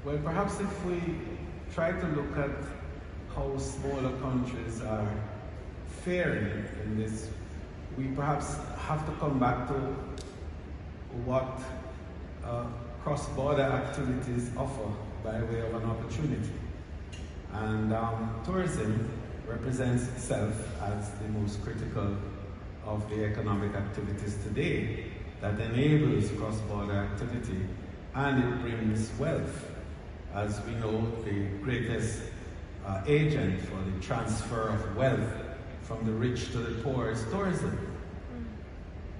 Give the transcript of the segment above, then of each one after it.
Well, perhaps if we try to look at how smaller countries are faring in this, we perhaps have to come back to what cross-border activities offer by way of an opportunity. And tourism represents itself as the most critical of the economic activities today that enables cross-border activity, and it brings wealth. As we know, the greatest agent for the transfer of wealth from the rich to the poor is tourism.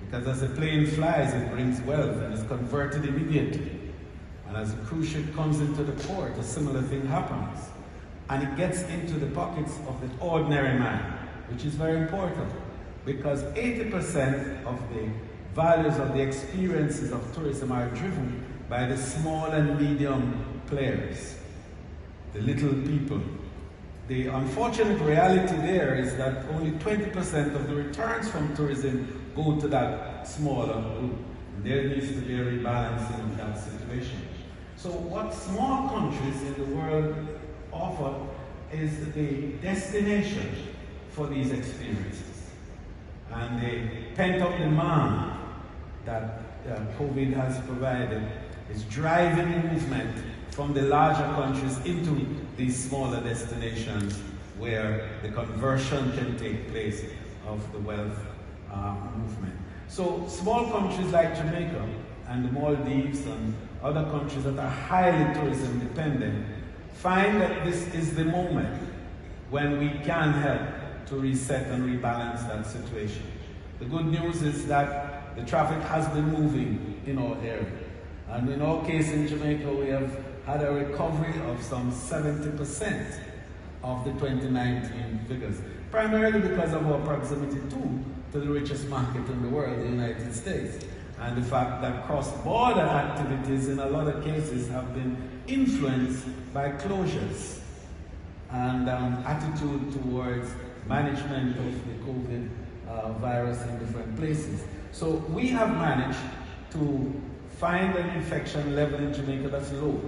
Because as a plane flies, it brings wealth and is converted immediately. And as a cruise ship comes into the port, a similar thing happens. And it gets into the pockets of the ordinary man, which is very important, because 80% of the values of the experiences of tourism are driven by the small and medium players, the little people. The unfortunate reality there is that only 20% of the returns from tourism go to that smaller group. And there needs to be a rebalancing of that situation. So what small countries in the world offer is the destination for these experiences. And the pent-up demand that COVID has provided is driving movement from the larger countries into these smaller destinations where the conversion can take place of the wealth movement. So small countries like Jamaica and the Maldives and other countries that are highly tourism dependent find that this is the moment when we can help to reset and rebalance that situation. The good news is that the traffic has been moving in our area. And in our case in Jamaica, we have had a recovery of some 70% of the 2019 figures, primarily because of our proximity to the richest market in the world, the United States, and the fact that cross-border activities in a lot of cases have been influenced by closures and attitude towards management of the COVID virus in different places. So we have managed to find an infection level in Jamaica that's low.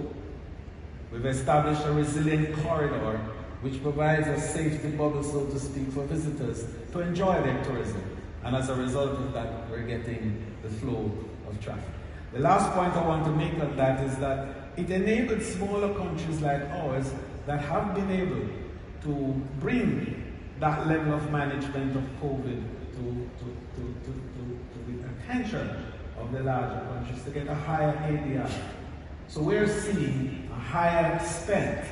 We've established a resilient corridor which provides a safety bubble, so to speak, for visitors to enjoy their tourism. And as a result of that, we're getting the flow of traffic. The last point I want to make on that is that it enabled smaller countries like ours that have been able to bring that level of management of COVID to the attention of the larger countries to get a higher ADR. So we're seeing a higher spend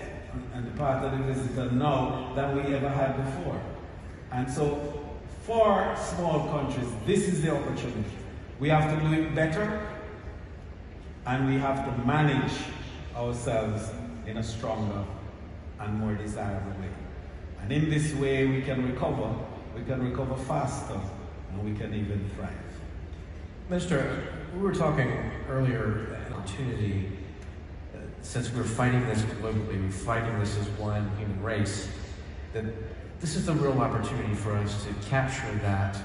on the part of the visitor now than we ever had before. And so for small countries, this is the opportunity. We have to do it better, and we have to manage ourselves in a stronger and more desirable way. And in this way, we can recover faster, and we can even thrive. Minister, we were talking earlier, opportunity, since we're fighting this globally, we're fighting this as one human race, that this is the real opportunity for us to capture that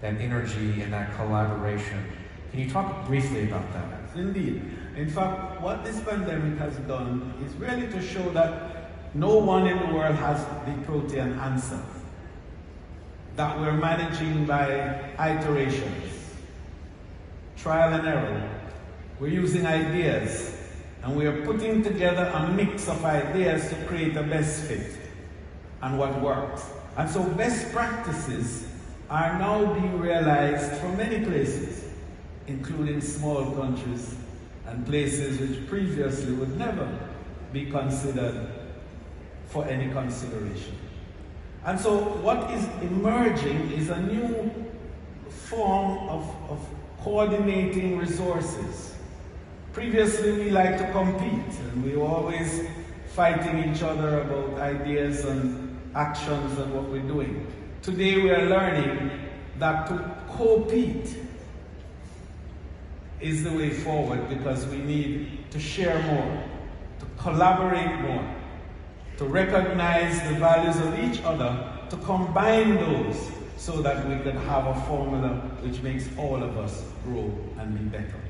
energy and that collaboration. Can you talk briefly about that? Indeed. In fact, what this pandemic has done is really to show that no one in the world has the protean answer, that we're managing by iterations, trial and error. We're using ideas, and we are putting together a mix of ideas to create the best fit and what works. And so best practices are now being realized from many places, including small countries and places which previously would never be considered for any consideration. And so what is emerging is a new form of coordinating resources. Previously, we liked to compete, and we were always fighting each other about ideas and actions and what we're doing. Today, we are learning that to compete is the way forward, because we need to share more, to collaborate more, to recognize the values of each other, to combine those so that we can have a formula which makes all of us grow and be better.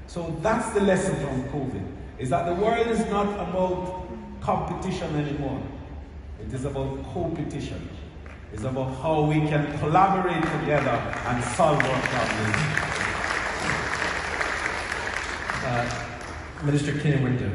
So that's the lesson from COVID. is that the world is not about competition anymore. It is about co-petition. It's about how we can collaborate together and solve our problems. Minister Kenewendo.